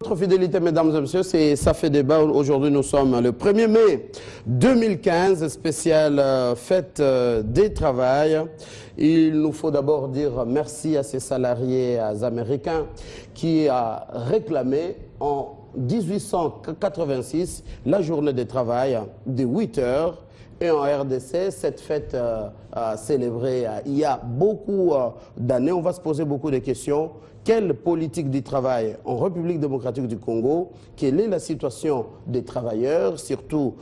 Votre fidélité, mesdames et messieurs, c'est Ça fait débat. Aujourd'hui, nous sommes le 1er mai 2015, spéciale fête des travail. Il nous faut d'abord dire merci à ces salariés américains qui a réclamé en 1886 la journée de travail de 8 heures. Et en RDC, cette fête célébrée il y a beaucoup d'années, on va se poser beaucoup de questions. Quelle politique du travail en République démocratique du Congo? Quelle est la situation des travailleurs? Surtout,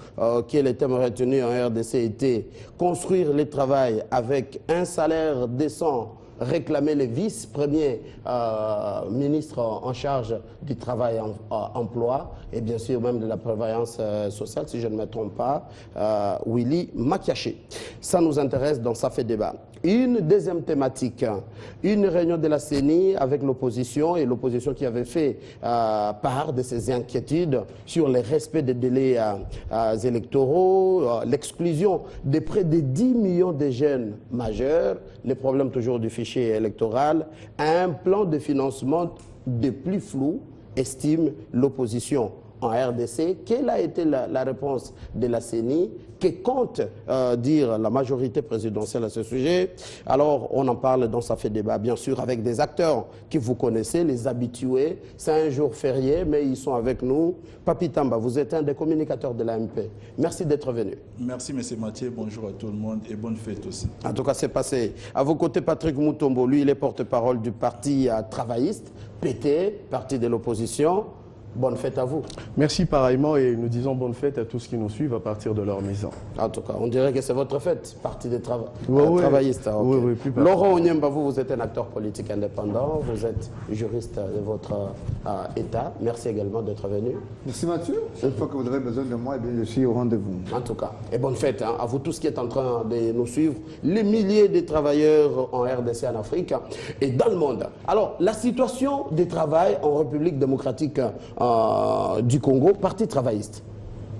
quel est le thème retenu en RDC était construire le travail avec un salaire décent, réclamer les vice-premiers ministres en charge du travail emploi et bien sûr même de la prévoyance sociale, si je ne me trompe pas, Willy Makiaché. Ça nous intéresse dans Ça fait débat. Une deuxième thématique, une réunion de la CENI avec l'opposition et l'opposition qui avait fait part de ses inquiétudes sur le respect des délais électoraux, l'exclusion de près de 10 millions de jeunes majeurs, les problèmes toujours du fichier électoral, un plan de financement de plus flou, estime l'opposition en RDC. Quelle a été la réponse de la CENI? Que compte dire la majorité présidentielle à ce sujet? Alors, on en parle dans Ça fait débat, bien sûr, avec des acteurs que vous connaissez, les habitués. C'est un jour férié, mais ils sont avec nous. Papi Tamba, vous êtes un des communicateurs de l'AMP. Merci d'être venu. Merci, M. Mathieu. Bonjour à tout le monde et bonne fête aussi. En tout cas, c'est passé. À vos côtés, Patrick Moutombo, lui, il est porte-parole du parti travailliste, PT, parti de l'opposition. Bonne fête à vous. Merci pareillement et nous disons bonne fête à tous qui nous suivent à partir de leur maison. En tout cas, on dirait que c'est votre fête, parti des travaillistes. Okay. Oui, Laurent Onyemba, vous êtes un acteur politique indépendant, vous êtes juriste de votre État. Merci également d'être venu. Merci Mathieu. Chaque fois que vous avez besoin de moi, eh bien, je suis au rendez-vous. En tout cas, et bonne fête à vous tous qui êtes en train de nous suivre, les milliers de travailleurs en RDC, en Afrique et dans le monde. Alors, la situation du travail en République démocratique du Congo, parti travailliste.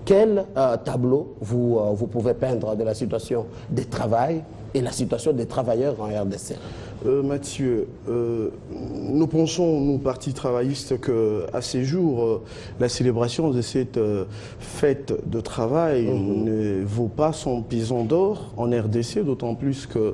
Quel tableau vous pouvez peindre de la situation des travail et la situation des travailleurs en RDC? Mathieu, nous pensons, nous, partis travaillistes, qu'à ces jours, la célébration de cette fête de travail ne vaut pas son pesant d'or en RDC, d'autant plus que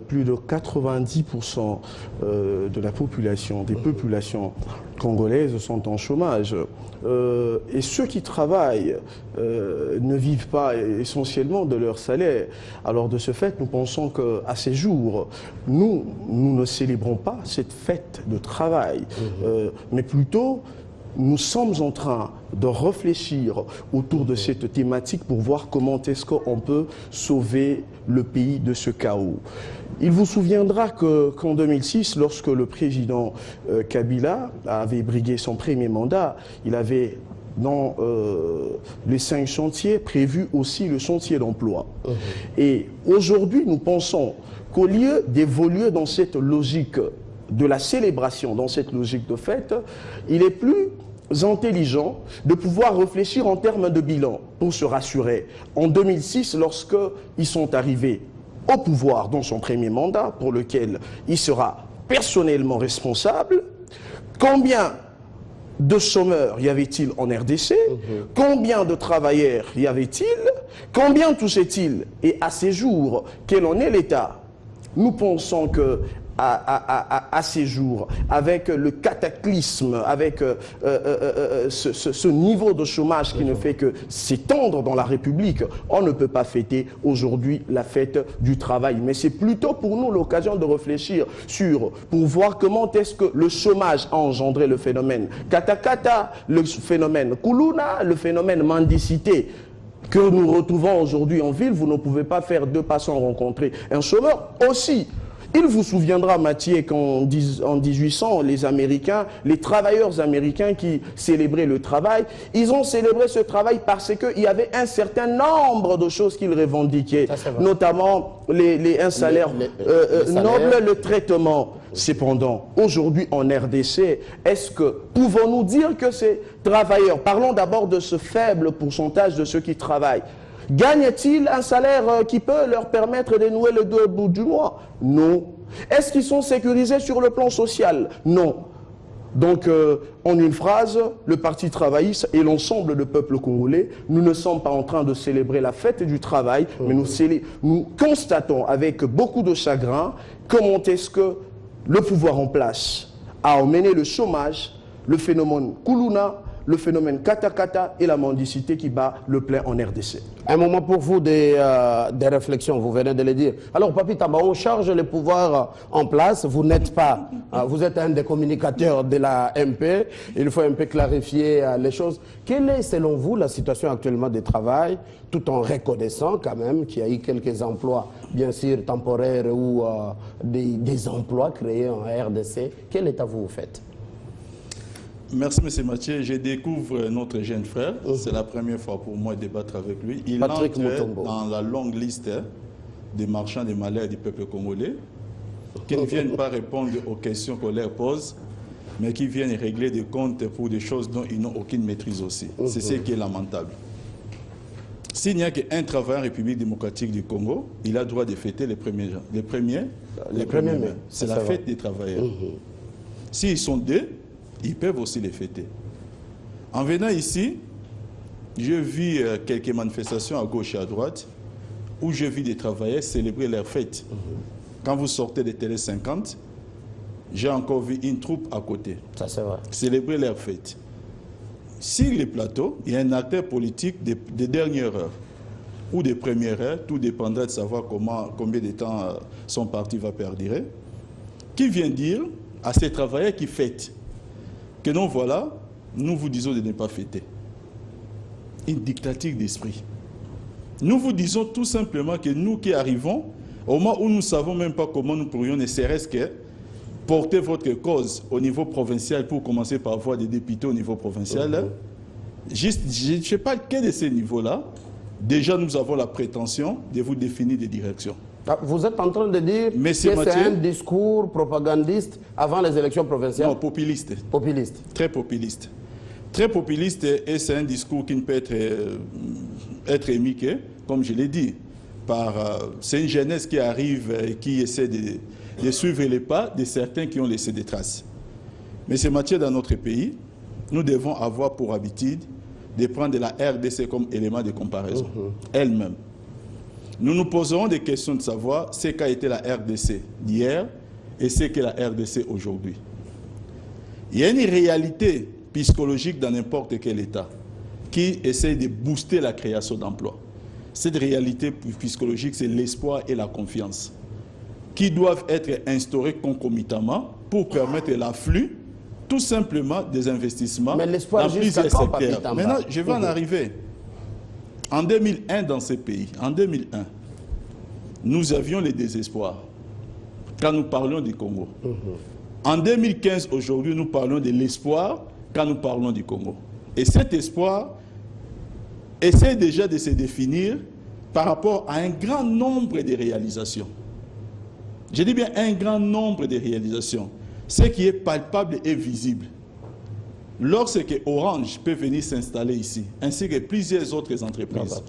plus de 90% de la population, des populations congolaises sont en chômage. Et ceux qui travaillent ne vivent pas essentiellement de leur salaire. Alors de ce fait, nous pensons qu'à ces jours, nous ne célébrons pas cette fête de travail, mais plutôt nous sommes en train de réfléchir autour de cette thématique pour voir comment est-ce qu'on peut sauver le pays de ce chaos. Il vous souviendra qu'en 2006, lorsque le président Kabila avait brigué son premier mandat, il avait dans les 5 chantiers prévu aussi le chantier d'emploi. Et aujourd'hui, nous pensons qu'au lieu d'évoluer dans cette logique de la célébration, dans cette logique de fête, il est plus intelligent de pouvoir réfléchir en termes de bilan pour se rassurer. En 2006, lorsqu'ils sont arrivés au pouvoir dans son premier mandat, pour lequel il sera personnellement responsable, combien de chômeurs y avait-il en RDC? Combien de travailleurs y avait-il? Combien touchait-il? Et à ces jours, quel en est l'état? Nous pensons que à ces jours, avec le cataclysme, avec ce niveau de chômage qui ne fait que s'étendre dans la République, on ne peut pas fêter aujourd'hui la fête du travail. Mais c'est plutôt pour nous l'occasion de réfléchir pour voir comment est-ce que le chômage a engendré le phénomène Katakata, le phénomène Kuluna, le phénomène mendicité que nous retrouvons aujourd'hui en ville. Vous ne pouvez pas faire 2 pas sans rencontrer un chômeur aussi. Il vous souviendra, Mathieu, qu'en 1800, les Américains, les travailleurs américains qui célébraient le travail, ils ont célébré ce travail parce qu'il y avait un certain nombre de choses qu'ils revendiquaient, notamment un salaire noble, le traitement. Cependant, aujourd'hui en RDC, pouvons-nous dire que ces travailleurs, parlons d'abord de ce faible pourcentage de ceux qui travaillent, gagnent-ils un salaire qui peut leur permettre de nouer le 2 bouts du mois? Non. Est-ce qu'ils sont sécurisés sur le plan social? Non. Donc, en une phrase, le Parti travailliste et l'ensemble du peuple congolais, nous ne sommes pas en train de célébrer la fête du travail, mais nous constatons avec beaucoup de chagrin comment est-ce que le pouvoir en place a emmené le chômage, le phénomène Kuluna, le phénomène Katakata et la mendicité qui bat le plein en RDC. Un moment pour vous des réflexions, vous venez de le dire. Alors, Papi Tamba, on charge les pouvoirs en place. Vous n'êtes pas, vous êtes un des communicateurs de la MP. Il faut un peu clarifier les choses. Quelle est, selon vous, la situation actuellement du travail, tout en reconnaissant quand même qu'il y a eu quelques emplois, bien sûr, temporaires ou des emplois créés en RDC. Quel état vous faites? Merci, M. Mathieu. Je découvre notre jeune frère. C'est la première fois pour moi de débattre avec lui. Il Patrick entre Mutombo dans la longue liste des marchands des malheurs du peuple congolais qui ne viennent pas répondre aux questions qu'on leur pose, mais qui viennent régler des comptes pour des choses dont ils n'ont aucune maîtrise aussi. C'est ce qui est lamentable. S'il n'y a qu'un travailleur en République démocratique du Congo, il a droit de fêter les premiers mai. C'est la fête des travailleurs. S'ils sont deux, ils peuvent aussi les fêter. En venant ici, je vis quelques manifestations à gauche et à droite où je vis des travailleurs célébrer leur fête. Quand vous sortez de Télé 50, j'ai encore vu une troupe à côté. Ça, c'est vrai. Célébrer leur fête. Sur les plateaux, il y a un acteur politique de dernière heure ou de première heure, tout dépendra de savoir combien de temps son parti va perdurer, qui vient dire à ces travailleurs qui fêtent que non, voilà, nous vous disons de ne pas fêter. Une dictature d'esprit. Nous vous disons tout simplement que nous qui arrivons, au moment où nous ne savons même pas comment nous pourrions, ne serait-ce que porter votre cause au niveau provincial, pour commencer par voie des députés au niveau provincial, je ne sais pas quel est ce niveau-là. Déjà, nous avons la prétention de vous définir des directions. Vous êtes en train de dire que c'est un discours propagandiste avant les élections provinciales? Non, populiste. Populiste. Très populiste. Très populiste, et c'est un discours qui ne peut être émis que, comme je l'ai dit, c'est une jeunesse qui arrive et qui essaie de suivre les pas de certains qui ont laissé des traces. Mais c'est Mathieu, dans notre pays, nous devons avoir pour habitude de prendre la RDC comme élément de comparaison, elle-même. Nous nous poserons des questions de savoir ce qu'a été la RDC d'hier et ce qu'est la RDC aujourd'hui. Il y a une réalité psychologique dans n'importe quel État qui essaie de booster la création d'emplois. Cette réalité psychologique, c'est l'espoir et la confiance qui doivent être instaurés concomitamment pour permettre l'afflux tout simplement des investissements dans plusieurs secteurs. Maintenant, je vais en arriver. En 2001, dans ces pays, en 2001, nous avions le désespoir quand nous parlions du Congo. En 2015, aujourd'hui, nous parlons de l'espoir quand nous parlons du Congo. Et cet espoir essaie déjà de se définir par rapport à un grand nombre de réalisations. Je dis bien un grand nombre de réalisations. Ce qui est palpable et visible. Lorsque Orange peut venir s'installer ici, ainsi que plusieurs autres entreprises,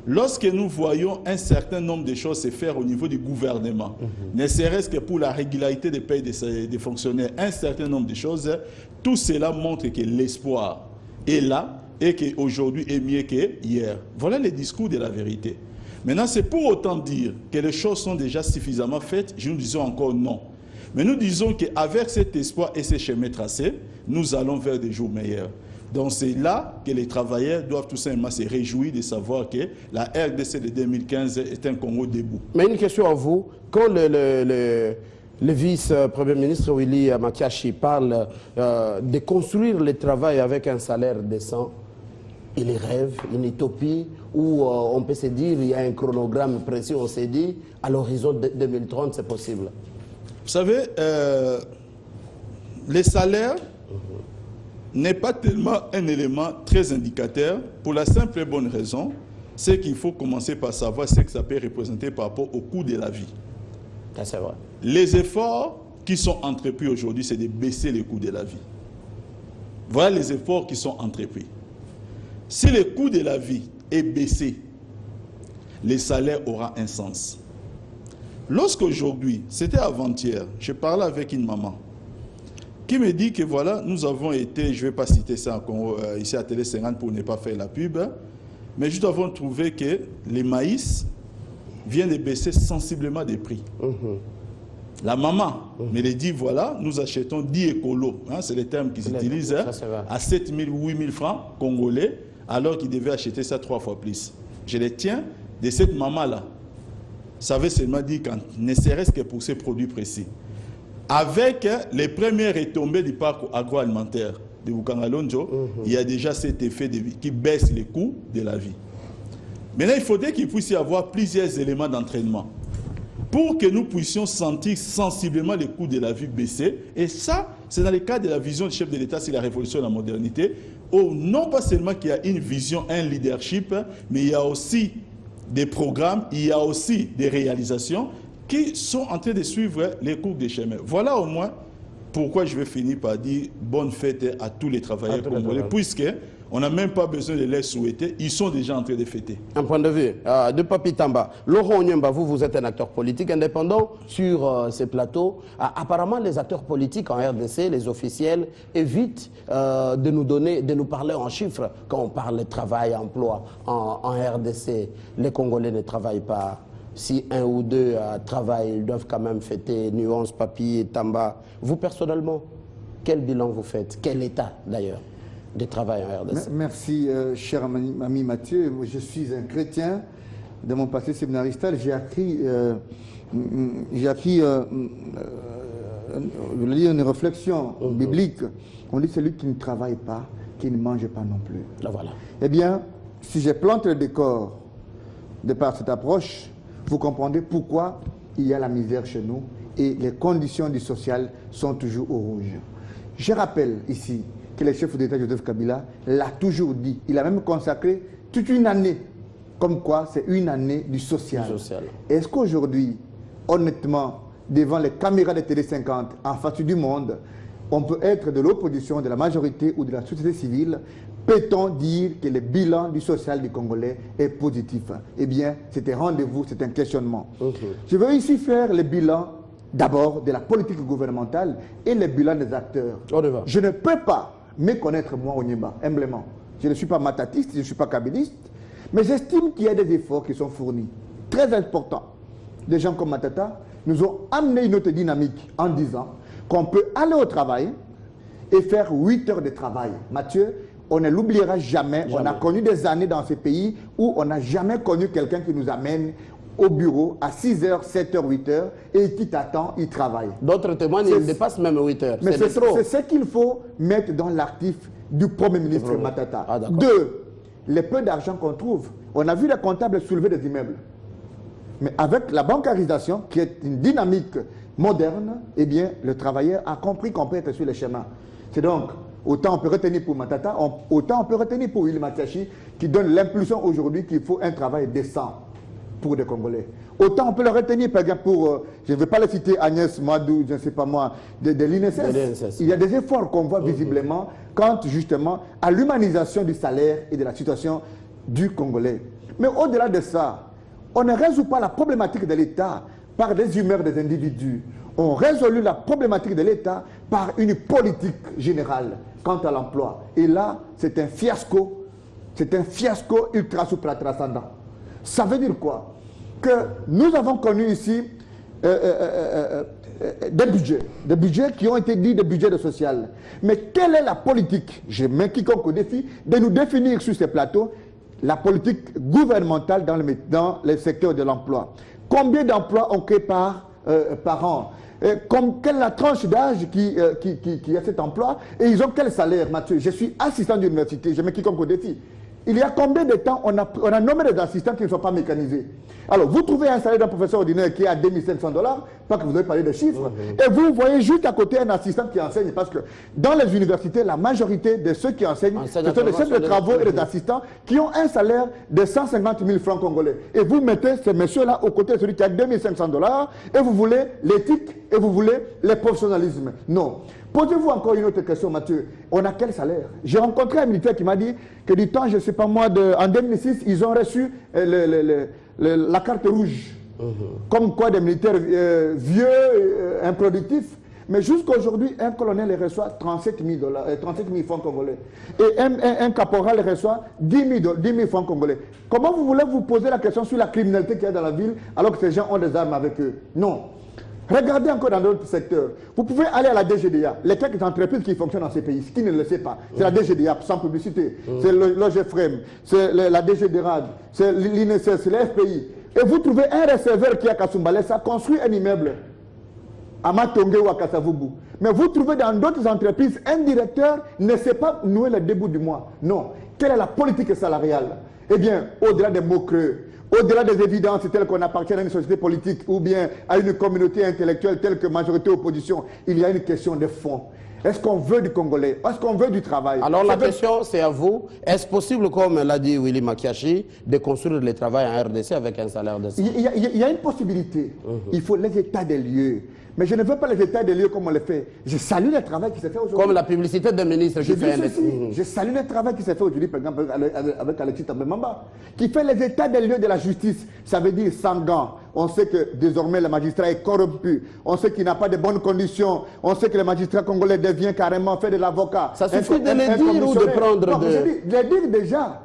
lorsque nous voyons un certain nombre de choses se faire au niveau du gouvernement, ne serait-ce que pour la régularité des paies des fonctionnaires, un certain nombre de choses, tout cela montre que l'espoir est là et qu'aujourd'hui est mieux qu'hier. Voilà le discours de la vérité. Maintenant, c'est pour autant dire que les choses sont déjà suffisamment faites, nous disons encore non. Mais nous disons qu'avec cet espoir et ces chemins tracés, nous allons vers des jours meilleurs. Donc c'est là que les travailleurs doivent tout simplement se réjouir de savoir que la RDC de 2015 est un Congo debout. Mais une question à vous. Quand le vice-premier ministre Willy Makiashi parle de construire le travail avec un salaire décent, il rêve, une utopie, où on peut se dire, il y a un chronogramme précis, on s'est dit, à l'horizon de 2030, c'est possible. Vous savez, les salaires n'est pas tellement un élément très indicateur, pour la simple et bonne raison, c'est qu'il faut commencer par savoir ce que ça peut représenter par rapport au coût de la vie. C'est vrai. Les efforts qui sont entrepris aujourd'hui, c'est de baisser le coût de la vie. Voilà les efforts qui sont entrepris. Si le coût de la vie est baissé, le salaire aura un sens. Lorsqu'aujourd'hui, c'était avant-hier, je parlais avec une maman. qui me dit que voilà, nous avons été, je ne vais pas citer ça encore, ici à Télé 50 pour ne pas faire la pub, mais juste avons trouvé que les maïs viennent de baisser sensiblement des prix. La maman me dit, voilà, nous achetons 10 écolos, hein, c'est les termes qu'ils utilisent, à 7 000 ou 8 000 francs congolais, alors qu'ils devaient acheter ça 3 fois plus. Je les tiens de cette maman-là. Ça veut seulement dire quand, ne serait-ce que pour ces produits précis. Avec les premières retombées du parc agroalimentaire de Bukangalonjo, il y a déjà cet effet qui baisse les coûts de la vie. Maintenant, il faudrait qu'il puisse y avoir plusieurs éléments d'entraînement pour que nous puissions sentir sensiblement les coûts de la vie baisser. Et ça, c'est dans le cadre de la vision du chef de l'État sur la révolution de la modernité, où non pas seulement qu'il y a une vision, un leadership, mais il y a aussi des programmes, il y a aussi des réalisations qui sont en train de suivre les cours des chemins. Voilà au moins pourquoi je vais finir par dire bonne fête à tous les travailleurs congolais, puisqu'on n'a même pas besoin de les souhaiter, ils sont déjà en train de fêter. Un point de vue de Papi Tamba. Laurent Onyemba, vous êtes un acteur politique indépendant sur ces plateaux. Apparemment, les acteurs politiques en RDC, les officiels, évitent de nous parler en chiffres quand on parle de travail, emploi en RDC. Les Congolais ne travaillent pas. Si un ou deux travaillent, ils doivent quand même fêter. Nuance, Papi, Tamba. Vous, personnellement, quel bilan vous faites? Quel état, d'ailleurs, de travail en RDC? Merci, cher ami Mathieu. Je suis un chrétien. De mon passé séminaristal, j'ai appris une réflexion biblique. On dit celui qui ne travaille pas, qui ne mange pas non plus. Là, voilà. Eh bien, si je plante le décor de par cette approche, vous comprendrez pourquoi il y a la misère chez nous et les conditions du social sont toujours au rouge. Je rappelle ici que le chef d'État Joseph Kabila l'a toujours dit. Il a même consacré toute une année, comme quoi c'est une année du social. Est-ce qu'aujourd'hui, honnêtement, devant les caméras de Télé 50, en face du monde, on peut être de l'opposition, de la majorité ou de la société civile? Peut-on dire que le bilan du social du Congolais est positif? Eh bien, c'est un rendez-vous, c'est un questionnement. Je veux ici faire le bilan d'abord de la politique gouvernementale et le bilan des acteurs. Je ne peux pas méconnaître moi Onyemba, humblement. Je ne suis pas matatiste, je ne suis pas kabiliste, mais j'estime qu'il y a des efforts qui sont fournis. Très importants. Des gens comme Matata nous ont amené une autre dynamique en disant qu'on peut aller au travail et faire 8 heures de travail. Mathieu, on ne l'oubliera jamais. On a connu des années dans ce pays où on n'a jamais connu quelqu'un qui nous amène au bureau à 6 heures, 7 heures, 8 heures et qui t'attend, il travaille. D'autres témoignent, il dépasse même 8 heures. Mais c'est ce qu'il faut mettre dans l'actif du Premier ministre Matata. Deux, le peu d'argent qu'on trouve. On a vu les comptables soulever des immeubles. Mais avec la bancarisation, qui est une dynamique moderne, eh bien, le travailleur a compris qu'on peut être sur les chemins. C'est donc, autant on peut retenir pour Matata, autant on peut retenir pour Willy Matiachi, qui donne l'impulsion aujourd'hui qu'il faut un travail décent pour les Congolais. Autant on peut le retenir, par exemple, pour, je ne vais pas le citer, Agnès Madou, je ne sais pas moi, de l'INSS. Il y a des efforts qu'on voit visiblement quant justement à l'humanisation du salaire et de la situation du Congolais. Mais au-delà de ça, on ne résout pas la problématique de l'État par des humeurs des individus. On résout la problématique de l'État par une politique générale quant à l'emploi. Et là, c'est un fiasco ultra supra-transcendant. Ça veut dire quoi? Que nous avons connu ici des budgets qui ont été dits des budgets de social. Mais quelle est la politique? Je mets quiconque au défi de nous définir sur ces plateaux la politique gouvernementale dans le secteur de l'emploi. Combien d'emplois on crée par an? Quelle est la tranche d'âge qui a cet emploi? Et ils ont quel salaire, Mathieu? Je suis assistant d'université, je mets quiconque au défi. Il y a combien de temps on a nommé des assistants qui ne sont pas mécanisés? Alors, vous trouvez un salaire d'un professeur ordinaire qui est à 2500 $, pas que vous avez parlé de chiffres, et vous voyez juste à côté un assistant qui enseigne, parce que dans les universités, la majorité de ceux qui enseignent, ce sont des chefs de travaux et des assistants qui ont un salaire de 150 000 francs congolais. Et vous mettez ces messieurs-là aux côtés de celui qui a 2500 $, et vous voulez l'éthique, et vous voulez le professionnalisme. Non. Posez-vous encore une autre question, Mathieu. On a quel salaire? J'ai rencontré un militaire qui m'a dit que du temps, je ne sais pas moi, en 2006, ils ont reçu la carte rouge. Comme quoi des militaires vieux, improductifs, Mais jusqu'à aujourd'hui, un colonel reçoit 37 000 francs congolais. Et un caporal reçoit 10 000 francs congolais. Comment vous voulez vous poser la question sur la criminalité qu'il y a dans la ville alors que ces gens ont des armes avec eux? Non. Regardez encore dans d'autres secteurs. Vous pouvez aller à la DGDA, les quelques entreprises qui fonctionnent dans ces pays, qui ne le sait pas. C'est la DGDA, sans publicité. C'est l'OGFREM, c'est la DGDRAD, c'est l'INSS, c'est l'FPI. Et vous trouvez un receveur qui est à Kasumbalé, ça construit un immeuble à Matongue ou à Kasavubu. Mais vous trouvez dans d'autres entreprises, un directeur ne sait pas nouer le début du mois. Non. Quelle est la politique salariale? Eh bien, au-delà des mots creux, au-delà des évidences telles qu'on appartient à une société politique ou bien à une communauté intellectuelle telle que majorité-opposition, il y a une question de fond. Est-ce qu'on veut du Congolais? Est-ce qu'on veut du travail? Alors la question, c'est à vous. Est-ce possible, comme l'a dit Willy Makiachi, de construire le travail en RDC avec un salaire de ça? Il y a une possibilité. Il faut les états des lieux. Mais je ne veux pas les états des lieux comme on le fait. Je salue le travail qui s'est fait aujourd'hui. Comme la publicité des ministres qui fait Je salue le travail qui s'est fait aujourd'hui, par exemple, avec Alexis Tambemamba, qui fait les états des lieux de la justice. Ça veut dire sans gants. On sait que désormais le magistrat est corrompu. On sait qu'il n'a pas de bonnes conditions. On sait que le magistrat congolais devient carrément fait de l'avocat. Ça suffit de le dire ou de prendre non, de le dire déjà.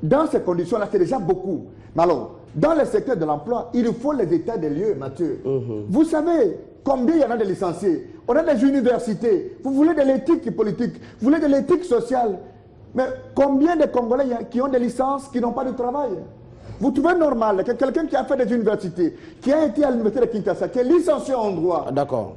Dans ces conditions-là, c'est déjà beaucoup. Mais alors, dans le secteur de l'emploi, il faut les états des lieux, Mathieu. Vous savez combien il y en a de licenciés? On a des universités. Vous voulez de l'éthique politique, vous voulez de l'éthique sociale. Mais combien de Congolais qui ont des licences, qui n'ont pas de travail? Vous trouvez normal que quelqu'un qui a fait des universités, qui a été à l'université de Kinshasa, qui est licencié en droit,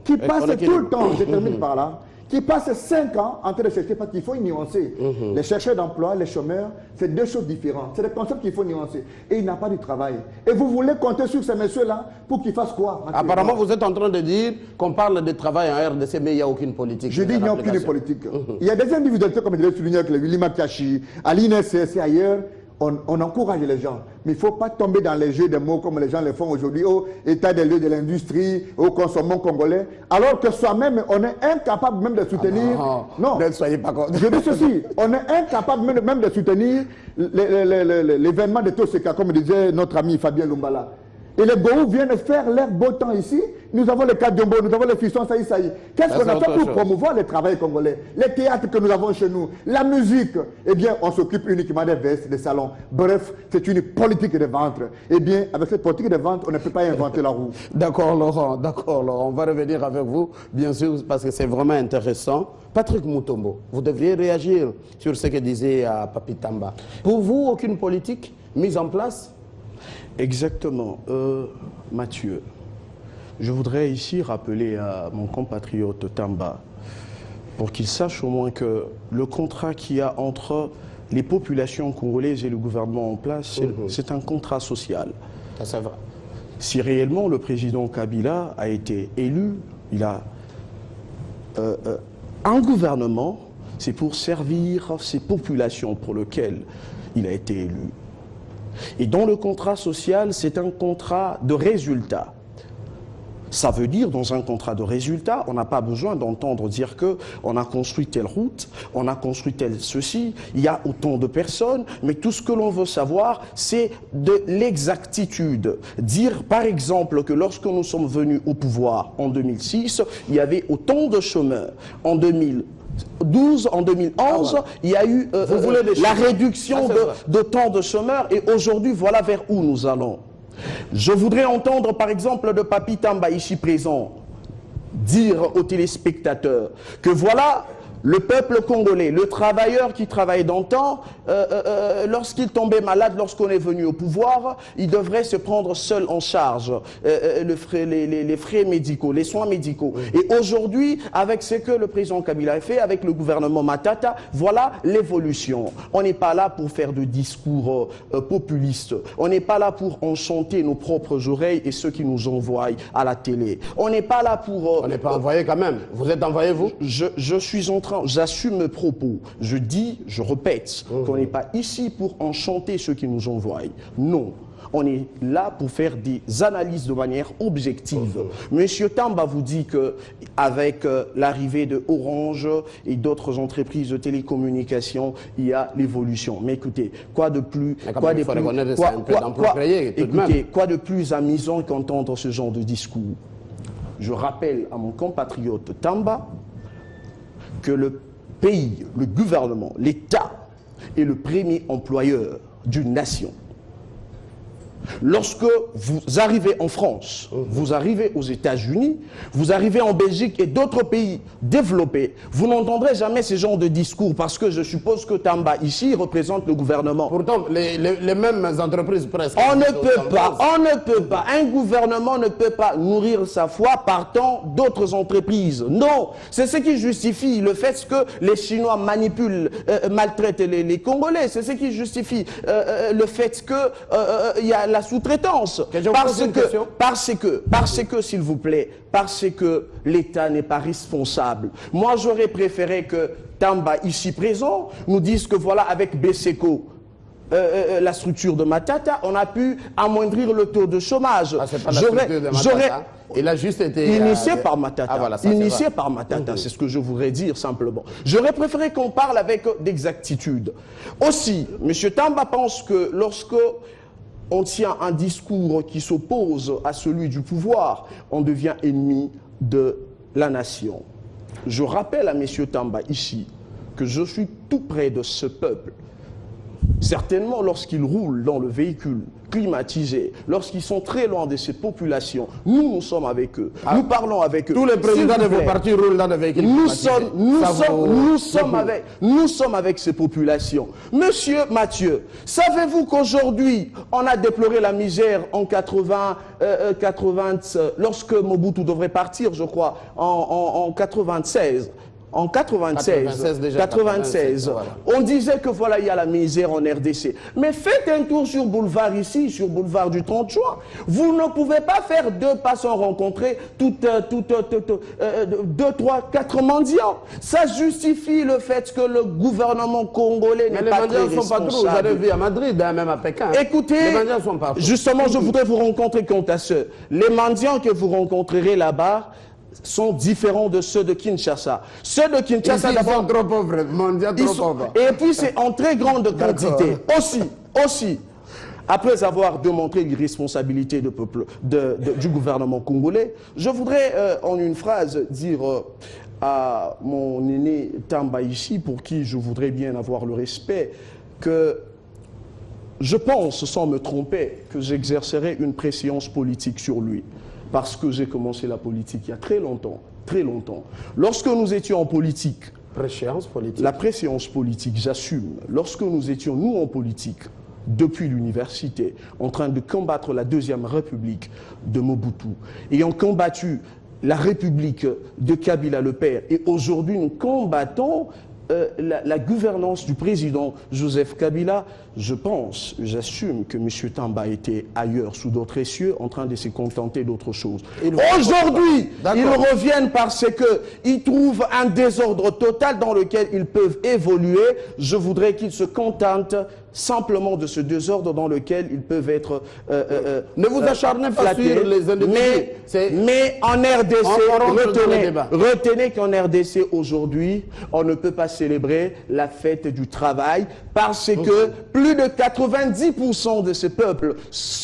qui passe tout le temps, je termine par là, qui passe 5 ans en train de chercher, parce qu'il faut y nuancer. Les chercheurs d'emploi, les chômeurs, c'est deux choses différentes. C'est des concepts qu'il faut nuancer. Et il n'a pas de travail. Et vous voulez compter sur ces messieurs-là pour qu'ils fassent quoi? Apparemment, vous êtes en train de dire qu'on parle de travail en RDC, mais il n'y a aucune politique. Je dis qu'il n'y a aucune politique. Il y a des individualités, comme je l'ai souligné avec le Willy Makiachi, à l'INSS et ailleurs. On encourage les gens, mais il ne faut pas tomber dans les jeux de mots comme les gens le font aujourd'hui, au état des lieux de l'industrie, au consommation congolais, alors que soi-même, on est incapable même de soutenir... non, ne soyez pas contre. Je dis ceci, on est incapable même de soutenir l'événement de Toseka, comme disait notre ami Fabien Lumbala. Et les Gourous viennent faire leur beau temps ici. Nous avons le Kadjombo, nous avons les Fissons Saïsaï. Qu'est-ce qu'on a fait pour promouvoir le travail congolais? Les théâtres que nous avons chez nous, la musique. Eh bien, on s'occupe uniquement des vestes, des salons. Bref, c'est une politique de ventre. Eh bien, avec cette politique de ventre, on ne peut pas inventer la roue. D'accord, Laurent. D'accord, Laurent. On va revenir avec vous, bien sûr, parce que c'est vraiment intéressant. Patrick Mutombo, vous devriez réagir sur ce que disait Papi Tamba. Pour vous, aucune politique mise en place? Exactement. Mathieu, je voudrais ici rappeler à mon compatriote Tamba, pour qu'il sache au moins que le contrat qu'il y a entre les populations congolaises et le gouvernement en place, c'est un contrat social. Ça va. Si réellement le président Kabila a été élu, il a un gouvernement, c'est pour servir ces populations pour lesquelles il a été élu. Et dans le contrat social, c'est un contrat de résultat. Ça veut dire, dans un contrat de résultat, on n'a pas besoin d'entendre dire qu'on a construit telle route, on a construit tel ceci, il y a autant de personnes, mais tout ce que l'on veut savoir, c'est de l'exactitude. Dire, par exemple, que lorsque nous sommes venus au pouvoir en 2006, il y avait autant de chômeurs. En 2012, en 2011, il y a eu la réduction de temps de chômeurs et aujourd'hui, voilà vers où nous allons. Je voudrais entendre, par exemple, de Papi Tamba ici présent, dire aux téléspectateurs que voilà le peuple congolais, le travailleur qui travaille dans le temps, lorsqu'il tombait malade, lorsqu'on est venu au pouvoir, il devrait se prendre seul en charge les frais médicaux, les soins médicaux. Et aujourd'hui, avec ce que le président Kabila a fait, avec le gouvernement Matata, voilà l'évolution. On n'est pas là pour faire de discours populistes. On n'est pas là pour enchanter nos propres oreilles et ceux qui nous envoient à la télé. On n'est pas là pour... on n'est pas envoyé quand même. Vous êtes envoyé, vous? Je suis en train... J'assume mes propos. Je dis, je répète, qu'on n'est pas ici pour enchanter ceux qui nous envoient. Non. On est là pour faire des analyses de manière objective. Monsieur Tamba vous dit qu'avec l'arrivée de Orange et d'autres entreprises de télécommunications, il y a l'évolution. Mais écoutez, quoi de plus amusant qu'entendre ce genre de discours? Je rappelle à mon compatriote Tamba que le pays, le gouvernement, l'État est le premier employeur d'une nation. Lorsque vous arrivez en France, vous arrivez aux États-Unis, vous arrivez en Belgique et d'autres pays développés, vous n'entendrez jamais ce genre de discours parce que je suppose que Tamba ici représente le gouvernement. Pourtant, les mêmes entreprises presque. On ne peut pas. Un gouvernement ne peut pas nourrir sa foi partant d'autres entreprises. Non, c'est ce qui justifie le fait que les Chinois manipulent, maltraitent les Congolais. C'est ce qui justifie le fait qu'il y a la sous-traitance. Parce que, s'il vous plaît, parce que l'État n'est pas responsable. Moi, j'aurais préféré que Tamba, ici présent, nous dise que voilà, avec BSECO, la structure de Matata, on a pu amoindrir le taux de chômage. Ah, c'est pas la structure de Matata. Il a juste été initié par Matata. Ah, voilà, initié par Matata, c'est ce que je voudrais dire simplement. J'aurais préféré qu'on parle avec d'exactitude. Aussi, M. Tamba pense que lorsque on tient un discours qui s'oppose à celui du pouvoir, on devient ennemi de la nation. Je rappelle à M. Tamba ici que je suis tout près de ce peuple. Certainement, lorsqu'ils roulent dans le véhicule climatisé, lorsqu'ils sont très loin de ces populations, nous sommes avec eux, nous parlons avec eux. Tous les présidents de vos partis roulent dans le véhicule climatisé. Nous sommes avec ces populations. Monsieur Mathieu, savez-vous qu'aujourd'hui, on a déploré la misère en 80, lorsque Mobutu devrait partir, je crois, en 96. En 96, voilà. On disait que voilà, il y a la misère en RDC. Mais faites un tour sur boulevard ici, sur boulevard du 30 juin. Vous ne pouvez pas faire deux pas sans rencontrer deux, trois, quatre mendiants. Ça justifie le fait que le gouvernement congolais n'est pas très responsable. Les mendiants sont pas trop. Vous avez vu à Madrid, même à Pékin. Écoutez, les mendiants sont pas justement, je voudrais vous rencontrer quant à ce. Les mendiants que vous rencontrerez là-bas sont différents de ceux de Kinshasa. Ceux de Kinshasa, d'abord, sont trop pauvres, mondiaux trop pauvres. Et puis c'est en très grande quantité. Aussi, après avoir démontré l'irresponsabilité du gouvernement congolais, je voudrais en une phrase dire à mon aîné Tamba ici, pour qui je voudrais bien avoir le respect, que je pense, sans me tromper, que j'exercerai une préséance politique sur lui. Parce que j'ai commencé la politique il y a très longtemps. Lorsque nous étions en politique, la préséance politique, j'assume, lorsque nous étions, nous, en politique, depuis l'université, en train de combattre la Deuxième République de Mobutu, ayant combattu la République de Kabila le Père, et aujourd'hui nous combattons la gouvernance du président Joseph Kabila, je pense, j'assume que M. Tamba était ailleurs, sous d'autres cieux, en train de se contenter d'autre chose. Aujourd'hui, ils reviennent parce qu'ils trouvent un désordre total dans lequel ils peuvent évoluer. Je voudrais qu'ils se contentent simplement de ce désordre dans lequel ils peuvent être ne vous acharnez pas sur les individus. Mais en RDC, retenez qu'en RDC aujourd'hui, on ne peut pas célébrer la fête du travail parce que plus de 90% de ce peuple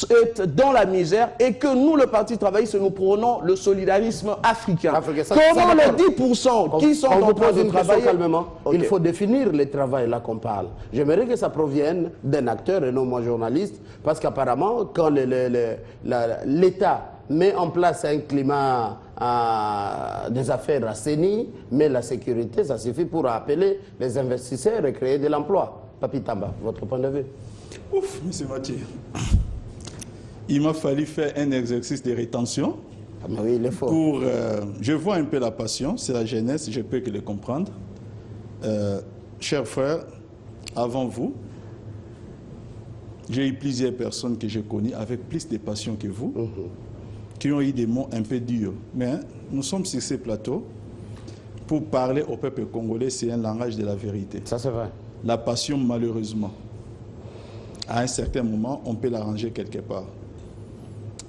est dans la misère et que nous, le Parti travailliste, nous prônons le solidarisme africain. Comment les 10% qui sont en train de travailler calmement, il faut définir le travail là qu'on parle. J'aimerais que ça provienne d'un acteur et non moi journaliste, parce qu'apparemment, quand l'État met en place un climat des affaires assainies, mais la sécurité, ça suffit pour appeler les investisseurs et créer de l'emploi. Papi Tamba, votre point de vue? Ouf, M. Mathieu. Il m'a fallu faire un exercice de rétention. Ah, mais oui, il est fort. Je vois un peu la passion, c'est la jeunesse, je peux que le comprendre. Chers frères, avant vous, j'ai eu plusieurs personnes que j'ai connues avec plus de passion que vous, qui ont eu des mots un peu durs. Mais nous sommes sur ces plateaux pour parler au peuple congolais, c'est un langage de la vérité. Ça, c'est vrai. La passion, malheureusement, à un certain moment, on peut l'arranger quelque part.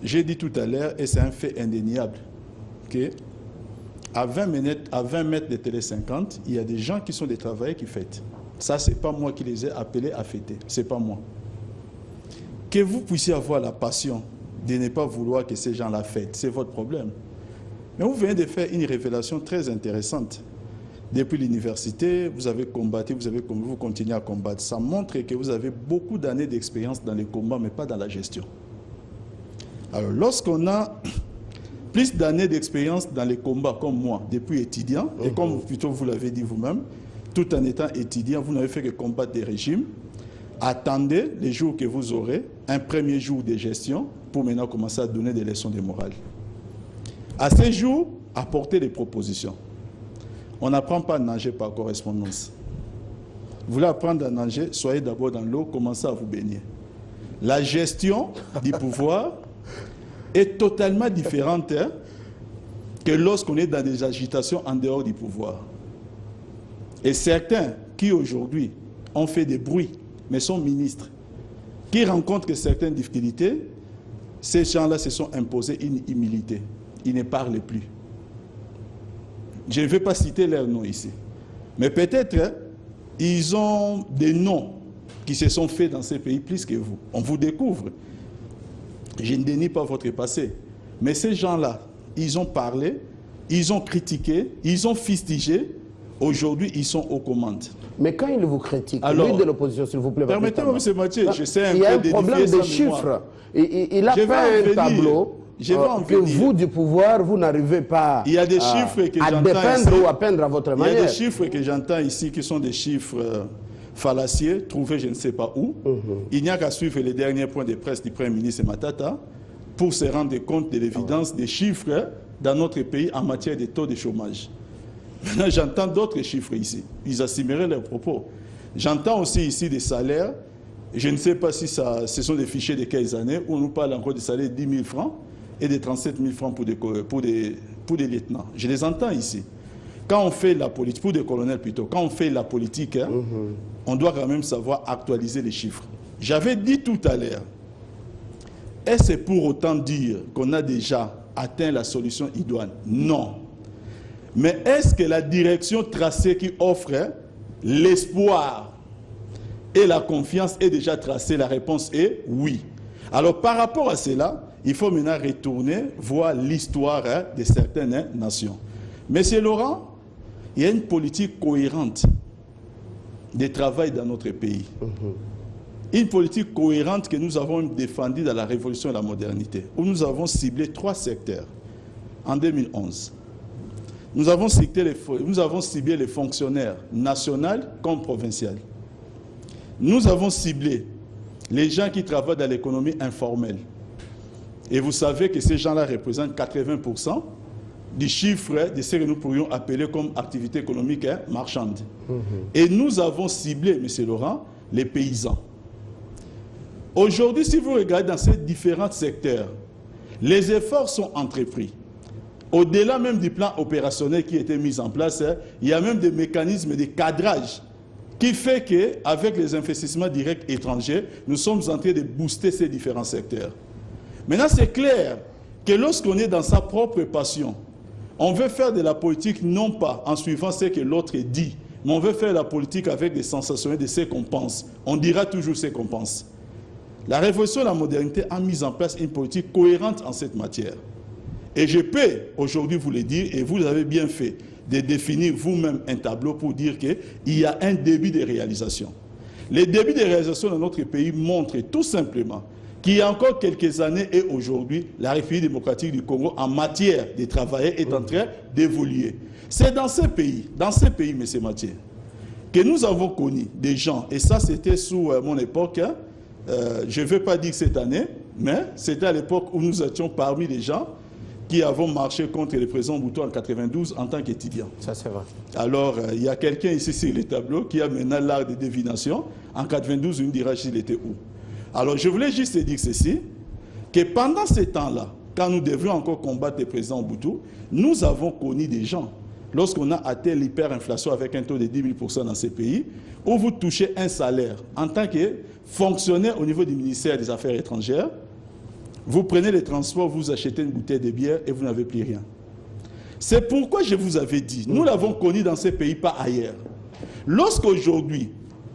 J'ai dit tout à l'heure, et c'est un fait indéniable, qu'à 20 mètres de Télé 50, il y a des gens qui sont des travailleurs qui fêtent. Ça, ce n'est pas moi qui les ai appelés à fêter. Ce n'est pas moi. Que vous puissiez avoir la passion de ne pas vouloir que ces gens-là fêtent, c'est votre problème. Mais vous venez de faire une révélation très intéressante. Depuis l'université, vous avez combattu, vous continuez à combattre. Ça montre que vous avez beaucoup d'années d'expérience dans les combats, mais pas dans la gestion. Alors, lorsqu'on a plus d'années d'expérience dans les combats, comme moi, depuis étudiant, et comme plutôt vous l'avez dit vous-même, tout en étant étudiant, vous n'avez fait que combattre des régimes, attendez les jours que vous aurez, un premier jour de gestion, pour maintenant commencer à donner des leçons de morale. À ces jours, apportez des propositions. On n'apprend pas à nager par correspondance. Vous voulez apprendre à nager, soyez d'abord dans l'eau, commencez à vous baigner. La gestion du pouvoir est totalement différente que lorsqu'on est dans des agitations en dehors du pouvoir. Et certains qui aujourd'hui ont fait des bruits, mais sont ministres, qui rencontrent certaines difficultés, ces gens-là se sont imposés une humilité. Ils ne parlent plus. Je ne vais pas citer leurs noms ici. Mais peut-être ils ont des noms qui se sont faits dans ces pays plus que vous. On vous découvre. Je ne dénie pas votre passé. Mais ces gens-là, ils ont parlé, ils ont critiqué, ils ont fustigé. Aujourd'hui, ils sont aux commandes. Mais quand ils vous critiquent, alors, lui de l'opposition, s'il vous plaît... Permettez-moi, M. Mathieu, je sais un peu... Il y a un problème de chiffres. Il a fait un tableau... que vous, du pouvoir, vous n'arrivez pas il y a des chiffres que à dépeindre ici, ou à peindre à votre manière. Il y a des chiffres que j'entends ici qui sont des chiffres fallacieux, trouvés je ne sais pas où. Il n'y a qu'à suivre les derniers points de presse du Premier ministre Matata pour se rendre compte de l'évidence des chiffres dans notre pays en matière de taux de chômage. Maintenant, j'entends d'autres chiffres ici. Ils assimileraient leurs propos. J'entends aussi ici des salaires. Je ne sais pas si ce sont des fichiers de quelles années où on nous parle encore des salaires de 10 000 francs. Et de 37 000 francs pour des lieutenants. Je les entends ici. Quand on fait la politique, pour des colonels plutôt, quand on fait la politique, on doit quand même savoir actualiser les chiffres. J'avais dit tout à l'heure, est-ce pour autant dire qu'on a déjà atteint la solution idoine? Non. Mais est-ce que la direction tracée qui offre l'espoir et la confiance est déjà tracée? La réponse est oui. Alors par rapport à cela, il faut maintenant retourner voir l'histoire de certaines nations. Monsieur Laurent, il y a une politique cohérente de travail dans notre pays. Une politique cohérente que nous avons défendue dans la révolution de la modernité, où nous avons ciblé 3 secteurs en 2011. Nous avons ciblé les fonctionnaires nationaux comme provinciaux. Nous avons ciblé les gens qui travaillent dans l'économie informelle. Et vous savez que ces gens-là représentent 80% du chiffre de ce que nous pourrions appeler comme activité économique marchande. Et nous avons ciblé, M. Laurent, les paysans. Aujourd'hui, si vous regardez dans ces différents secteurs, les efforts sont entrepris. Au-delà même du plan opérationnel qui a été mis en place, il y a même des mécanismes de cadrage qui fait qu'avec les investissements directs étrangers, nous sommes en train de booster ces différents secteurs. Maintenant, c'est clair que lorsqu'on est dans sa propre passion, on veut faire de la politique non pas en suivant ce que l'autre dit, mais on veut faire la politique avec des sensations de ce qu'on pense. On dira toujours ce qu'on pense. La révolution de la modernité a mis en place une politique cohérente en cette matière. Et je peux aujourd'hui vous le dire, et vous avez bien fait, de définir vous-même un tableau pour dire qu'il y a un début de réalisation. Les débuts de réalisation dans notre pays montrent tout simplement qu'il y a encore quelques années et aujourd'hui, la République démocratique du Congo en matière de travail est en train d'évoluer. C'est dans ces pays, M. Mathieu, que nous avons connu des gens, et ça c'était sous mon époque, je ne veux pas dire cette année, mais c'était à l'époque où nous étions parmi les gens qui avons marché contre le président Mobutu en 92 en tant qu'étudiant. Ça, c'est vrai. Alors, il y a quelqu'un ici sur le tableau qui a maintenant l'art de divination. En 92, on dira s'il était où. Alors, je voulais juste dire ceci, que pendant ce temps-là, quand nous devions encore combattre le président Mobutu, nous avons connu des gens, lorsqu'on a atteint l'hyperinflation avec un taux de 10 000% dans ces pays, où vous touchez un salaire en tant que fonctionnaire au niveau du ministère des Affaires étrangères, vous prenez les transports, vous achetez une bouteille de bière et vous n'avez plus rien. C'est pourquoi je vous avais dit, nous l'avons connu dans ces pays, pas ailleurs. Lorsqu'aujourd'hui,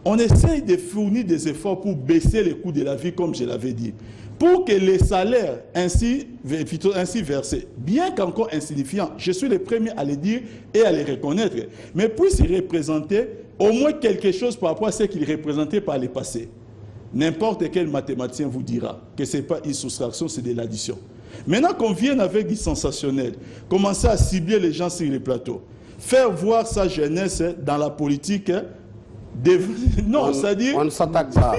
on essaye de fournir des efforts pour baisser les coûts de la vie, comme je l'avais dit, pour que les salaires ainsi versés, bien qu'encore insignifiants, je suis le premier à les dire et à les reconnaître, mais puissent représenter au moins quelque chose par rapport à ce qu'ils représentaient par le passé. N'importe quel mathématicien vous dira que ce n'est pas une soustraction, c'est de l'addition. Maintenant qu'on vienne avec du sensationnel, commencer à cibler les gens sur les plateaux, faire voir sa jeunesse dans la politique, non, c'est-à-dire... On s'attaque ça.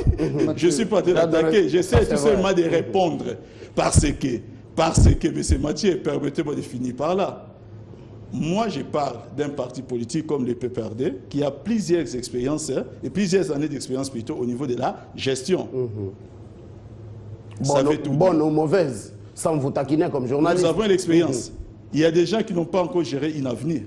Je ne suis pas d'attaquer, j'essaie tout simplement de répondre. Parce que, M. Mathieu, permettez-moi de finir par là. Moi, je parle d'un parti politique comme le PPRD, qui a plusieurs expériences, et plusieurs années d'expérience plutôt au niveau de la gestion. Bonne ou mauvaise, sans vous taquiner comme journaliste. Nous avons l'expérience. Il y a des gens qui n'ont pas encore géré une avenir.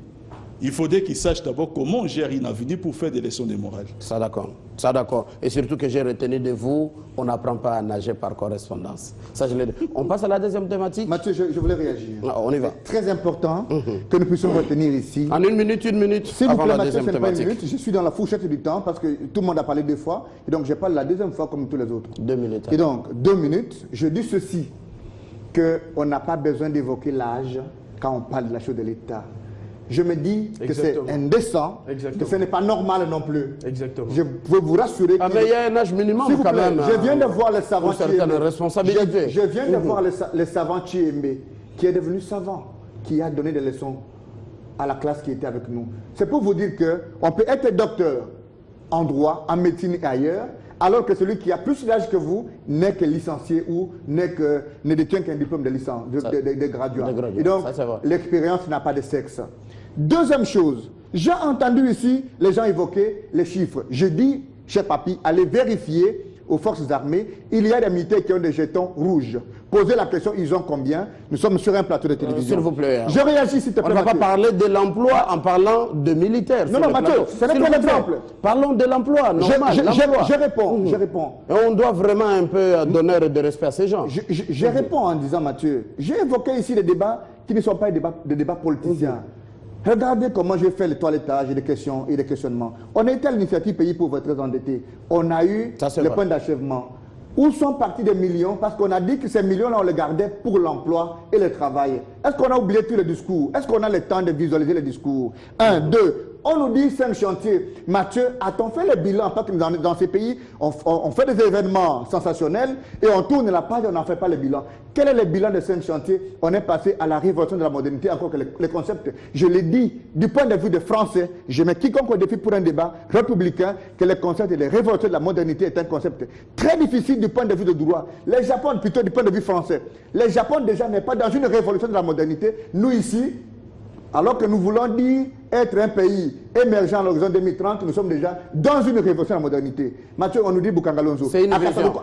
Il faudrait qu'ils sachent d'abord comment on gère une avenir pour faire des leçons de morale. Ça d'accord, ça d'accord. Et surtout que j'ai retenu de vous, on n'apprend pas à nager par correspondance. Ça, je l'ai dit. On passe à la deuxième thématique. Mathieu, je voulais réagir. Ah, on y va. C'est très important que nous puissions retenir ici. En une minute S'il vous avant plaît, la Mathieu, deuxième ce n'est pas une thématique. minute. Je suis dans la fourchette du temps parce que tout le monde a parlé 2 fois. Et donc, je parle la deuxième fois comme tous les autres. 2 minutes. Et donc, 2 minutes, je dis ceci, qu'on n'a pas besoin d'évoquer l'âge quand on parle de la chose de l'État. Je me dis que c'est indécent, que ce n'est pas normal non plus. Exactement. Je peux vous rassurer que... Mais il y a un âge minimum S'il vous quand plaît, même. je viens de voir le savant certaines responsabilités. Je viens de voir le savant Chiembe, qui est devenu savant, qui a donné des leçons à la classe qui était avec nous. C'est pour vous dire qu'on peut être docteur en droit, en médecine et ailleurs, alors que celui qui a plus d'âge que vous n'est que licencié ou ne détient qu'un diplôme de licence, de graduat. Et donc, l'expérience n'a pas de sexe. Deuxième chose, j'ai entendu ici les gens évoquer les chiffres. Je dis, cher papi, allez vérifier aux forces armées, il y a des militaires qui ont des jetons rouges. Posez la question, ils ont combien? Nous sommes sur un plateau de télévision. S'il vous plaît. Je réagis, s'il te plaît. On ne va pas parler de l'emploi en parlant de militaires. Non, non, Mathieu, ce n'est pas l'exemple. Parlons de l'emploi, normal. Je réponds. Et on doit vraiment un peu d'honneur et de respect à ces gens. Je réponds en disant, Mathieu, j'ai évoqué ici des débats qui ne sont pas des débats politiciens. Regardez comment j'ai fait le toilettage et des questions et des questionnements. On a été à l'initiative Pays Pauvres très endettés. On a eu le point d'achèvement. Où sont partis des millions? Parce qu'on a dit que ces millions-là, on les gardait pour l'emploi et le travail. Est-ce qu'on a oublié tous les discours? Est-ce qu'on a le temps de visualiser les discours? 1, 2. On nous dit 5 chantiers. Mathieu, a-t-on fait le bilan? Parce que dans ces pays, on fait des événements sensationnels et on tourne la page et on n'en fait pas le bilan. Quel est le bilan de 5 chantiers? On est passé à la révolution de la modernité, encore que les concepts, je l'ai dit, du point de vue des Français, je mets quiconque au défi pour un débat républicain, que le concept de la révolution de la modernité est un concept très difficile du point de vue de droit. Les Japon, plutôt du point de vue français. Les Japon déjà n'est pas dans une révolution de la modernité. Nous ici, alors que nous voulons dire être un pays émergent à l'horizon 2030, nous sommes déjà dans une révolution de la modernité. Mathieu, on nous dit Boukangalonzo. C'est une vision.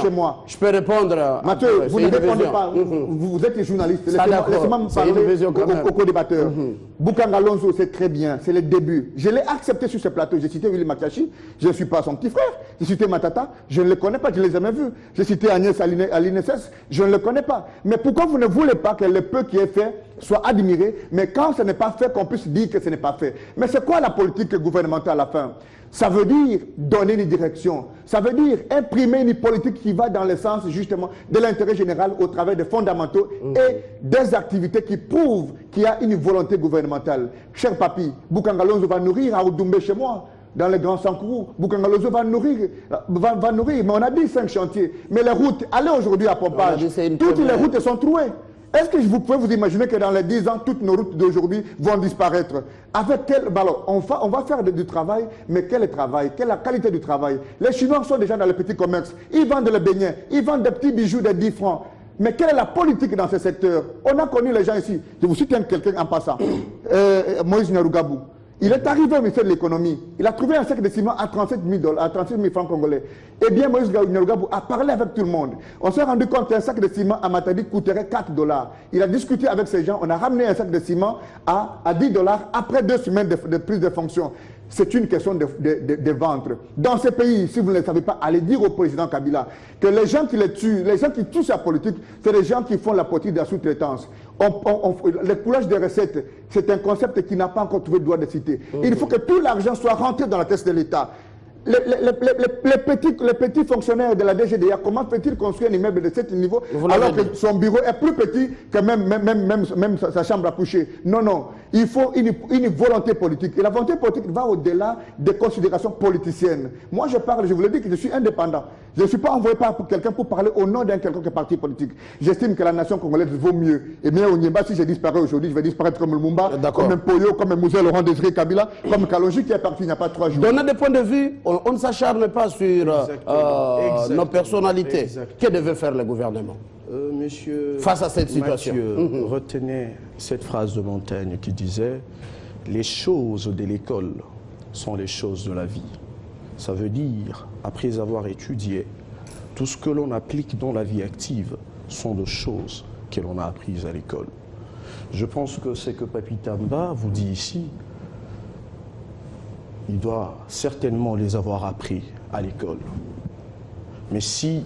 Chez moi. Je peux répondre. Mathieu, vous ne répondez pas. Vous êtes journaliste. Laissez-moi me parler au co-débatteur. Boukangalonzo, c'est très bien. C'est le début. Je l'ai accepté sur ce plateau. J'ai cité Willy Makachi. Je ne suis pas son petit frère. J'ai cité Matata. Je ne le connais pas. Je ne l'ai jamais vu. J'ai cité Agnès à l'INSS. Je ne le connais pas. Mais pourquoi vous ne voulez pas que le peu qui est fait soit admiré, mais quand ce n'est pas fait, qu'on puisse dire que ce n'est pas fait? Mais c'est quoi la politique gouvernementale à la fin? Ça veut dire donner une direction. Ça veut dire imprimer une politique qui va dans le sens justement de l'intérêt général au travers des fondamentaux et des activités qui prouvent qu'il y a une volonté gouvernementale. Cher papi, Boukangalonzo va nourrir à Oudoumbé chez moi, dans le Grand Sankourou. Boukangalonzo va nourrir, mais on a dit 5 chantiers. Mais les routes, allez aujourd'hui à Pompage, toutes les routes sont trouées. Est-ce que vous pouvez vous imaginer que dans les 10 ans, toutes nos routes d'aujourd'hui vont disparaître? Avec quel... Alors, on va faire du travail, mais quel travail? Quelle est la qualité du travail? Les Chinois sont déjà dans le petit commerce. Ils vendent le beignet, ils vendent des petits bijoux de 10 francs. Mais quelle est la politique dans ce secteur? On a connu les gens ici. Je vous cite quelqu'un en passant. Moïse Nyarougabou. Il est arrivé au ministère de l'économie. Il a trouvé un sac de ciment à 37 000 francs congolais. Eh bien, Moïse Nyarougabou a parlé avec tout le monde. On s'est rendu compte qu'un sac de ciment à Matadi coûterait 4 $. Il a discuté avec ces gens. On a ramené un sac de ciment à 10 $ après 2 semaines de prise de fonction. C'est une question de ventre. Dans ces pays, si vous ne le savez pas, allez dire au président Kabila que les gens qui les tuent, les gens qui tuent sa politique, c'est les gens qui font la politique de la sous-traitance. Le coulage des recettes, c'est un concept qui n'a pas encore trouvé le droit de citer. Il faut que tout l'argent soit rentré dans la caisse de l'État. les petits fonctionnaires de la DGDA, comment peut-il construire un immeuble de ce niveau alors que son bureau est plus petit que même sa chambre à coucher? Non, non. Il faut une volonté politique. Et la volonté politique va au-delà des considérations politiciennes. Moi, je parle, je vous le dis, que je suis indépendant. Je ne suis pas envoyé par quelqu'un pour parler au nom d'un quelconque parti politique. J'estime que la nation congolaise vaut mieux. Et bien, au Niéba, si je disparais aujourd'hui, je vais disparaître comme le Lumumba, comme un Poyo, comme un Mouzé Laurent Désiré Kabila, comme Kalonji qui est parti il n'y a pas 3 jours. Donnez des points de vue, on ne s'acharne pas sur nos personnalités. Que devait faire le gouvernement Monsieur, face à cette situation? Mathieu, retenez cette phrase de Montaigne qui disait « Les choses de l'école sont les choses de la vie ». Ça veut dire, après avoir étudié, tout ce que l'on applique dans la vie active sont des choses que l'on a apprises à l'école. Je pense que ce que Papi Tamba vous dit ici, il doit certainement les avoir appris à l'école. Mais si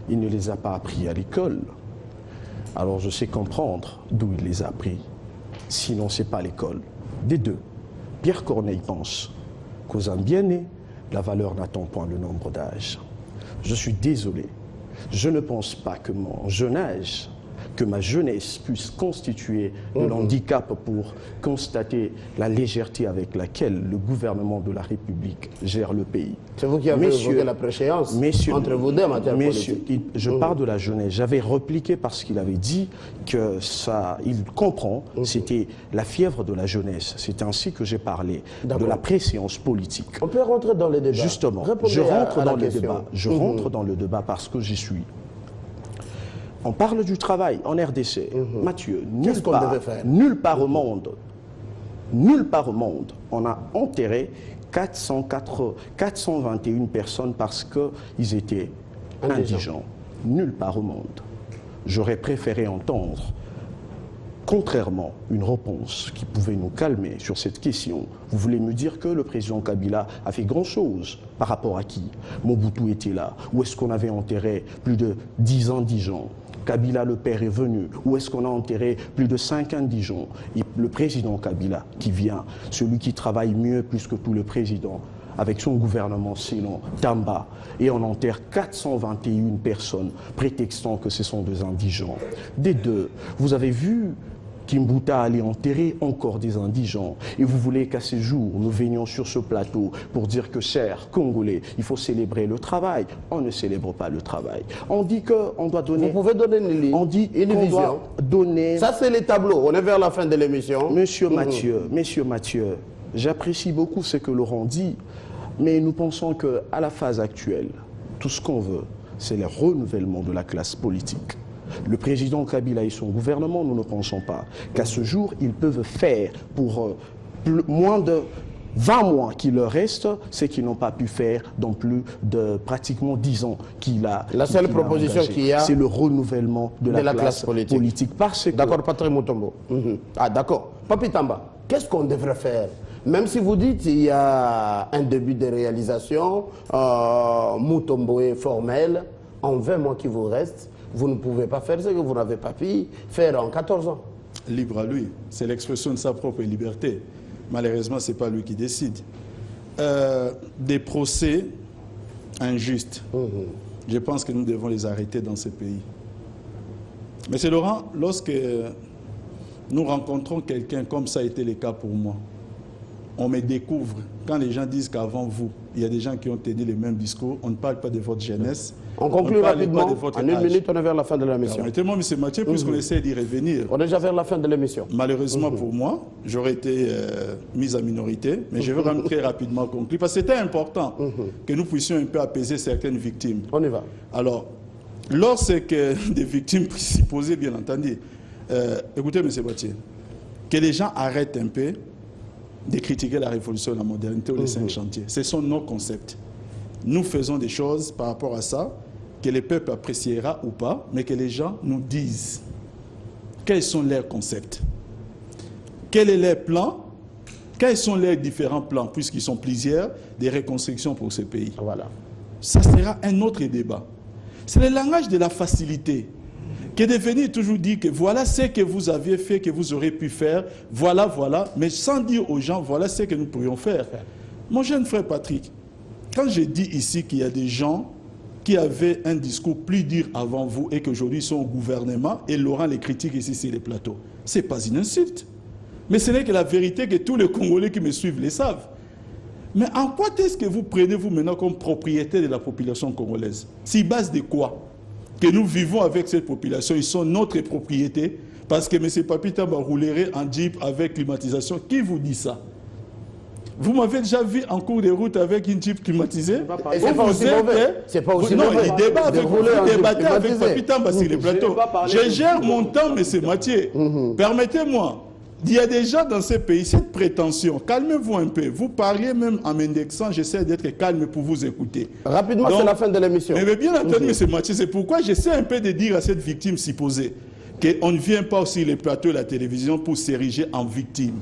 il ne les a pas appris à l'école, alors je sais comprendre d'où il les a appris. Sinon, ce n'est pas l'école. Des deux, Pierre Corneille pense qu'aux hommes bien nés, la valeur n'attend point le nombre d'âge. Je suis désolé, je ne pense pas que mon jeune âge, que ma jeunesse puisse constituer de l'handicap pour constater la légèreté avec laquelle le gouvernement de la République gère le pays. C'est vous qui avez évoqué la préchéance entre vous deux en matière politique. Je parle de la jeunesse. J'avais repliqué parce qu'il avait dit que ça, il comprend, c'était la fièvre de la jeunesse. C'est ainsi que j'ai parlé de la préséance politique. On peut rentrer dans les débats. Justement, je rentre dans le débat. Je rentre dans le débat parce que j'y suis. On parle du travail en RDC. Mathieu, nulle part au monde, on a enterré 421 personnes parce qu'ils étaient indigents. Nulle part au monde. J'aurais préféré entendre, contrairement, une réponse qui pouvait nous calmer sur cette question. Vous voulez me dire que le président Kabila a fait grand-chose par rapport à qui? Mobutu était là. Où est-ce qu'on avait enterré plus de 10 indigents? Kabila le père est venu. Où est-ce qu'on a enterré plus de 5 indigents? Et le président Kabila qui vient, celui qui travaille mieux plus que tout le président, avec son gouvernement sinon Tamba, et on enterre 421 personnes, prétextant que ce sont des indigents. Des deux, vous avez vu Kimbuta allait enterrer encore des indigents. Et vous voulez qu'à ce jour, nous venions sur ce plateau pour dire que, chers Congolais, il faut célébrer le travail. On ne célèbre pas le travail. On dit qu'on doit donner... Vous pouvez donner une ligne, on dit qu'on doit donner... Ça, c'est les tableaux. On est vers la fin de l'émission. Monsieur Mathieu, j'apprécie beaucoup ce que Laurent dit, mais nous pensons qu'à la phase actuelle, tout ce qu'on veut, c'est le renouvellement de la classe politique. Le président Kabila et son gouvernement, nous ne pensons pas qu'à ce jour, ils peuvent faire pour moins de 20 mois qu'il leur reste, ce qu'ils n'ont pas pu faire dans plus de pratiquement 10 ans qu'il a. La seule proposition qu'il y a, c'est le renouvellement de la classe politique. D'accord, Patrick Mutombo. Ah, d'accord. Papi Tamba, qu'est-ce qu'on devrait faire? Même si vous dites qu'il y a un début de réalisation, Mutombo est formel, en 20 mois qui vous restent, vous ne pouvez pas faire ce que vous n'avez pas pu faire en 14 ans. Libre à lui. C'est l'expression de sa propre liberté. Malheureusement, ce n'est pas lui qui décide. Des procès injustes, je pense que nous devons les arrêter dans ce pays. Monsieur Laurent, lorsque nous rencontrons quelqu'un, comme ça a été le cas pour moi, on me découvre, quand les gens disent qu'avant vous, il y a des gens qui ont tenu les mêmes discours, on ne parle pas de votre jeunesse. On conclut rapidement, en une minute, on est vers la fin de l'émission. Permettez-moi, M. Mathieu, puisqu'on essaie d'y revenir. On est déjà vers la fin de l'émission. Malheureusement pour moi, j'aurais été mis en minorité, mais je vais vraiment très rapidement conclure, parce que c'était important que nous puissions un peu apaiser certaines victimes. On y va. Alors, lorsque des victimes supposées, bien entendu, écoutez, M. Mathieu, que les gens arrêtent un peu de critiquer la révolution de la modernité ou les 5 chantiers. Ce sont nos concepts. Nous faisons des choses par rapport à ça, que le peuple appréciera ou pas, mais que les gens nous disent quels sont leurs concepts, quel est leur plan, quels sont leurs différents plans, puisqu'ils sont plusieurs, des reconstructions pour ce pays. Voilà. Ça sera un autre débat. C'est le langage de la facilité, qui est de venir toujours dire que voilà ce que vous aviez fait, que vous aurez pu faire, voilà, mais sans dire aux gens, voilà ce que nous pourrions faire. Mon jeune frère Patrick, quand je dis ici qu'il y a des gens qui avaient un discours plus dur avant vous et qu'aujourd'hui sont au gouvernement et Laurent les critique ici sur les plateaux, ce n'est pas une insulte. Mais ce n'est que la vérité que tous les Congolais qui me suivent le savent. Mais en quoi est-ce que vous prenez vous maintenant comme propriétaire de la population congolaise? C'est base de quoi? Que nous vivons avec cette population, ils sont notre propriété parce que M. Papi Tamba roulerait en Jeep avec climatisation. Qui vous dit ça? Vous m'avez déjà vu en cours de route avec une Jeep climatisée? Et c'est pas aussi mauvais. C'est pas aussi non, mauvais. il débat avec vous, débattez avec climatisé. Papi Tamba sur les plateaux. Je gère mon temps, M. Mathieu. Permettez-moi. Il y a des gens dans ce pays, cette prétention, calmez-vous un peu. Vous parliez même en m'indexant, j'essaie d'être calme pour vous écouter. Rapidement, c'est la fin de l'émission. Mais bien entendu, M. Mathieu, c'est pourquoi j'essaie un peu de dire à cette victime supposée qu'on ne vient pas aussi les plateaux et la télévision pour s'ériger en victime.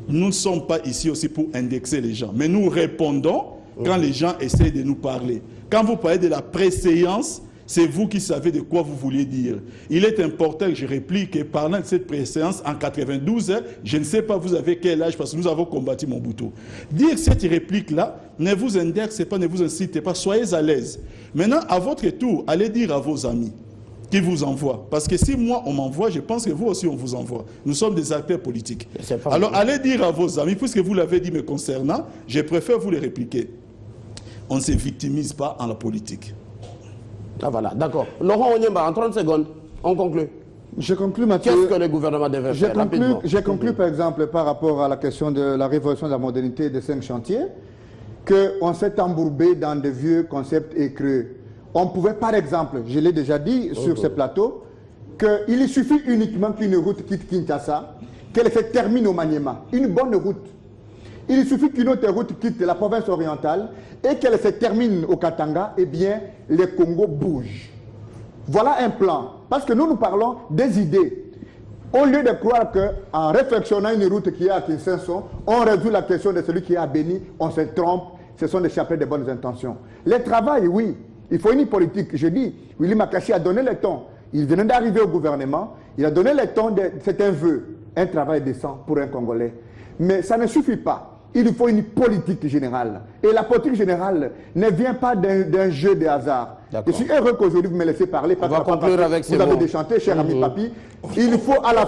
Nous ne sommes pas ici aussi pour indexer les gens, mais nous répondons quand les gens essaient de nous parler. Quand vous parlez de la préséance, c'est vous qui savez de quoi vous vouliez dire. Il est important que je réplique que parlant de cette préséance en 92, je ne sais pas vous avez quel âge parce que nous avons combattu Mobutu. Dire cette réplique-là, ne vous indexez pas, ne vous incitez pas, soyez à l'aise. Maintenant, à votre tour, allez dire à vos amis qui vous envoient. Parce que si moi, on m'envoie, je pense que vous aussi, on vous envoie. Nous sommes des acteurs politiques. Alors, allez dire à vos amis, puisque vous l'avez dit me concernant, je préfère vous les répliquer. On ne se victimise pas en la politique. Ah voilà, d'accord. Laurent Onyemba, en 30 secondes, on conclut. Je conclue, Mathieu. Qu'est-ce que le gouvernement devait faire rapidement? J'ai conclu, par exemple, par rapport à la question de la révolution de la modernité des 5 chantiers, qu'on s'est embourbé dans de vieux concepts écrits. On pouvait, par exemple, je l'ai déjà dit sur ce plateau, qu'il suffit uniquement qu'une route quitte Kinshasa, qu'elle se termine au Maniema. Une bonne route. Il suffit qu'une autre route quitte la province orientale et qu'elle se termine au Katanga, eh bien, le Congo bouge. Voilà un plan. Parce que nous parlons des idées. Au lieu de croire qu'en réflexionnant une route qui est à Kinshasa, on résout la question de celui qui est à Béni, on se trompe, ce sont des chapeaux de bonnes intentions. Le travail, oui, il faut une politique. Je dis, Willy Makachi a donné le ton. Il venait d'arriver au gouvernement, il a donné le ton, c'est un vœu, un travail décent pour un Congolais. Mais ça ne suffit pas. Il faut une politique générale. Et la politique générale ne vient pas d'un jeu de hasard. Je suis heureux qu'aujourd'hui vous me laissez parler. Parce que vous avez déchanté, cher ami Papi. Il faut à la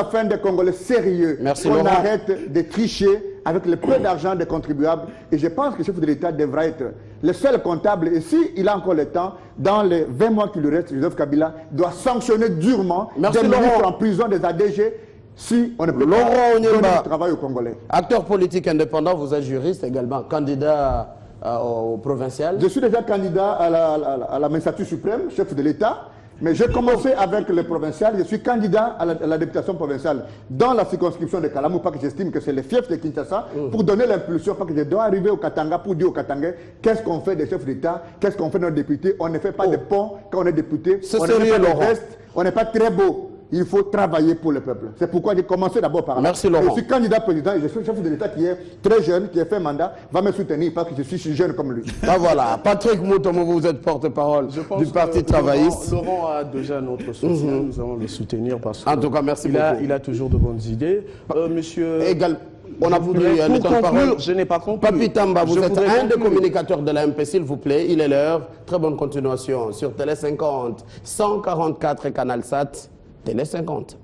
fin, des Congolais sérieux. On arrête de tricher avec le peu d'argent des contribuables. Et je pense que le chef de l'État devra être le seul comptable. Et s'il a encore le temps, dans les 20 mois qui lui restent, Joseph Kabila doit sanctionner durement des ministres en prison, des ADG. Si on ne peut pas donner du travail aux Congolais. Acteur politique indépendant, vous êtes juriste également, candidat au provincial. Je suis déjà candidat à la magistrature suprême, chef de l'État, mais j'ai commencé avec le provincial. Je suis candidat à la députation provinciale dans la circonscription de Kalamou, parce que j'estime que c'est le fief de Kinshasa, pour donner l'impulsion, parce que je dois arriver au Katanga pour dire aux Katangais qu'est-ce qu'on fait des chefs d'État, qu'est-ce qu'on fait de nos députés. On ne fait pas de pont quand on est député, on ne fait pas de veste, on n'est pas très beau. Il faut travailler pour le peuple. C'est pourquoi j'ai commencé d'abord par là. Merci Laurent. Je suis candidat président et je suis chef de l'État qui est très jeune, qui a fait mandat, va me soutenir parce que je suis jeune comme lui. Ah voilà, Patrick Moutomo, vous êtes porte-parole du Parti travailliste. Laurent a déjà notre soutien, nous allons le soutenir parce en tout cas, merci beaucoup. Il a toujours de bonnes idées. Monsieur... On a voulu le temps de parole. Je n'ai pas compris. Papi Tamba, vous êtes un des communicateurs de l'AMP, s'il vous plaît. Il est l'heure. Très bonne continuation sur Télé 50, 144 et Canal Sat, Télé 50.